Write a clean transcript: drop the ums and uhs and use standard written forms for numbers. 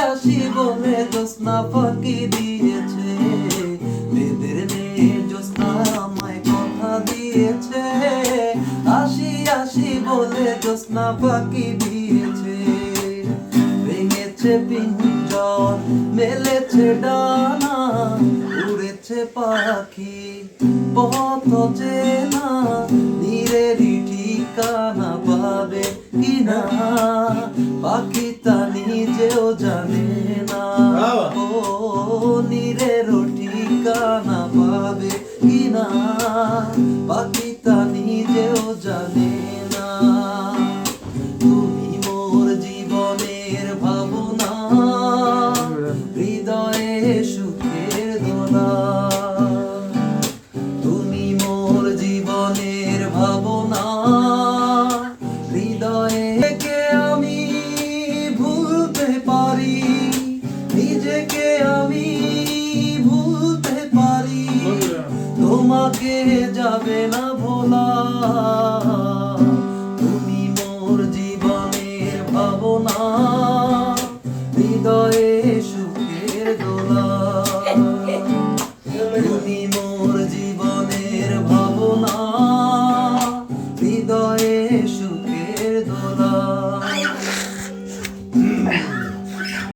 আসি বলে জ্যোৎস্না ফাঁকি দিয়েছে, বেদের মেয়ে জ্যোৎস্না আমায় কথা দিয়েছে। আসি আসি বলে জ্যোৎস্না ফাঁকি দিয়েছে, ভেঙেছে পিঞ্জর মেলেছে ডানা, উড়েছে পাখি পথ চেনা, নীরেরই ঠিকানা পাবে কিনা পাখি তা নিজেও জানে না। ও নীরেরও ঠিকানা পাবে কিনা পাখি তা নিজেও জানে না। তুমি মোর জীবনের ভাবনা, হৃদয়ে সুখের দোলা। তুমি মোর জীবনের ভাবনা, হৃদয়ে কে আমি ভুলতে পারি, নিজেকে আমি ভুলতে পারি, তোমাকে যাবে না ভোলা। তুমি মোর জীবনের ভাবনা, হৃদয়ে